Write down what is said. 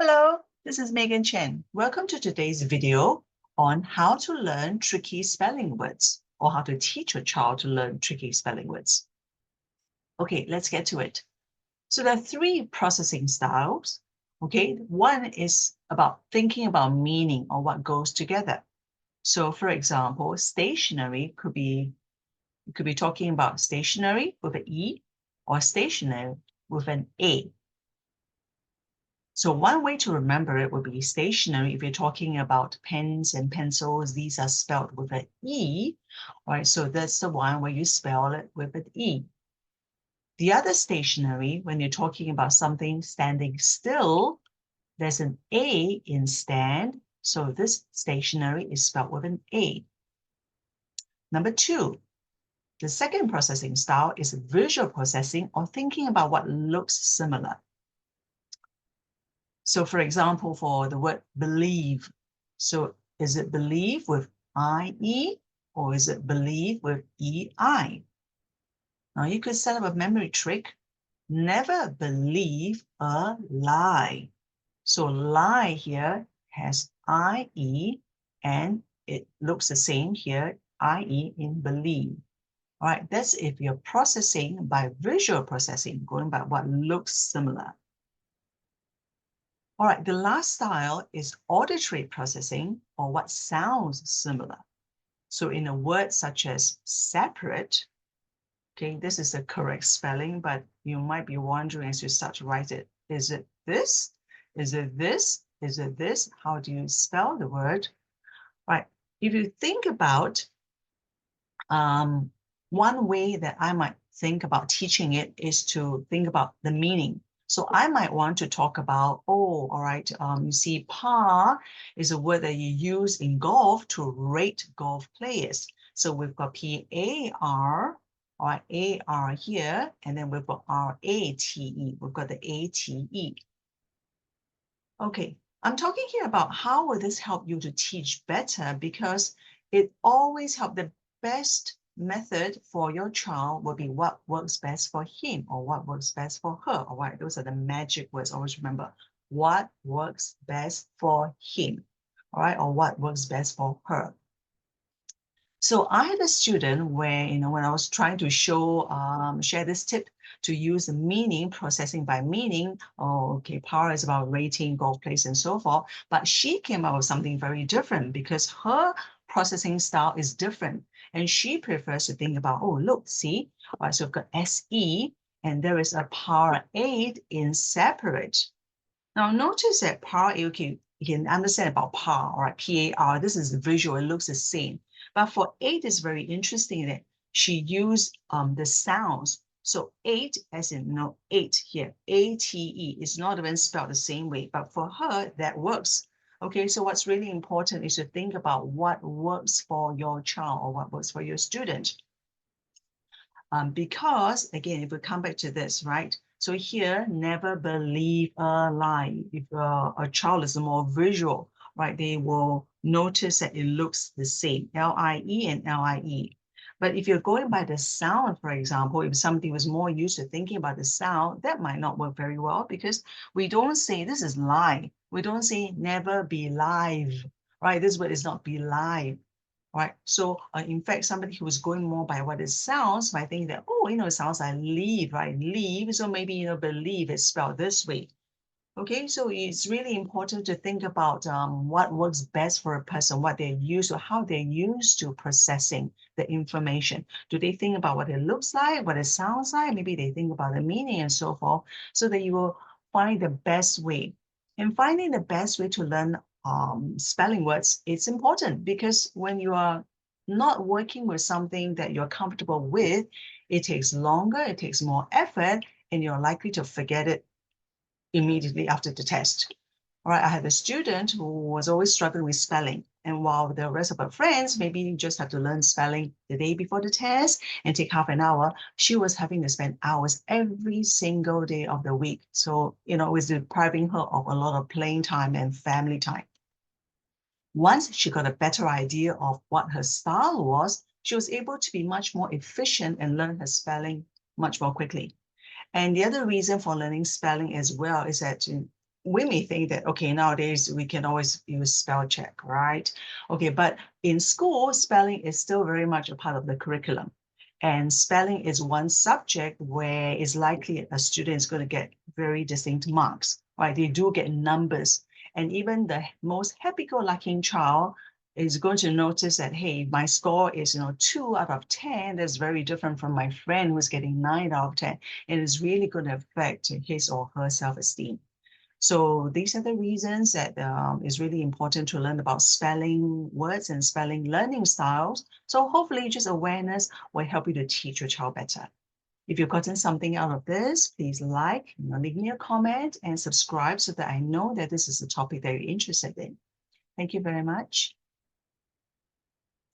Hello, this is Megan Chen. Welcome to today's video on how to learn tricky spelling words or how to teach your child to learn tricky spelling words. Okay, let's get to it. So there are three processing styles. Okay, one is about thinking about meaning or what goes together. So for example, stationary could be talking about stationary with an E or stationary with an A. So one way to remember it would be stationary. If you're talking about pens and pencils, these are spelled with an E, right? So that's the one where you spell it with an E. The other stationary, when you're talking about something standing still, there's an A in stand. So this stationary is spelled with an A. Number two, the second processing style is visual processing or thinking about what looks similar. So for example, for the word believe, so is it believe with I-E or is it believe with E-I? Now you could set up a memory trick. Never believe a lie. So lie here has I-E and it looks the same here, I-E in believe. All right, that's if you're processing by visual processing, going by what looks similar. All right, the last style is auditory processing or what sounds similar. So in a word such as separate, okay, this is the correct spelling, but you might be wondering as you start to write it, is it this? Is it this? Is it this? How do you spell the word? All right, if you think about one way that I might think about teaching it is to think about the meaning. So I might want to talk about, all right, you see, par is a word that you use in golf to rate golf players. So we've got P-A-R, all right, A-R here, and then we've got R-A-T-E. We've got the A-T-E. Okay, I'm talking here about how will this help you to teach better, because it always helps. The best method for your child will be what works best for him or what works best for her. All right, those are the magic words. Always remember what works best for him, all right, or what works best for her. So I had a student where, when I was trying to share this tip to use the meaning, processing by meaning, okay, power is about rating, golf place, and so forth. But she came up with something very different because her processing style is different. And she prefers to think about, oh, look, see, all right, so we've got SE, and there is a power 8 in separate. Now notice that power 8, okay, you can understand about par, all right, P-A-R, this is visual, it looks the same. But for 8 is very interesting that she used the sounds. So 8 as in 8 here, A-T-E is not even spelled the same way, but for her, that works. Okay, so what's really important is to think about what works for your child or what works for your student. Because again, if we come back to this, right? So here, never believe a lie. If a child is more visual, right, they will notice that it looks the same, L-I-E and L-I-E. But if you're going by the sound, for example, if somebody was more used to thinking about the sound, that might not work very well because we don't say this is lie. We don't say never be live, right? This word is not be live. Right. So in fact, somebody who is going more by what it sounds might think that, oh, it sounds like leave, right? Leave. So maybe, believe is spelled this way. Okay. So it's really important to think about what works best for a person, what they're used to, how they're used to processing the information. Do they think about what it looks like, what it sounds like? Maybe they think about the meaning and so forth, so that you will find the best way. And finding the best way to learn spelling words, it's important because when you are not working with something that you're comfortable with, it takes longer, it takes more effort, and you're likely to forget it immediately after the test. All right, I had a student who was always struggling with spelling. And while the rest of her friends maybe just have to learn spelling the day before the test and take half an hour, she was having to spend hours every single day of the week. So, it was depriving her of a lot of playing time and family time. Once she got a better idea of what her style was, she was able to be much more efficient and learn her spelling much more quickly. And the other reason for learning spelling as well is that we may think that, okay, nowadays we can always use spell check, right? Okay, but in school, spelling is still very much a part of the curriculum. And spelling is one subject where it's likely a student is going to get very distinct marks, right? They do get numbers. And even the most happy-go-lucky child is going to notice that, hey, my score is, 2 out of 10. That's very different from my friend who's getting 9 out of 10. And it's really going to affect his or her self-esteem. So these are the reasons that it's really important to learn about spelling words and spelling learning styles. So hopefully just awareness will help you to teach your child better. If you've gotten something out of this, please like, leave me a comment and subscribe so that I know that this is a topic that you're interested in. Thank you very much.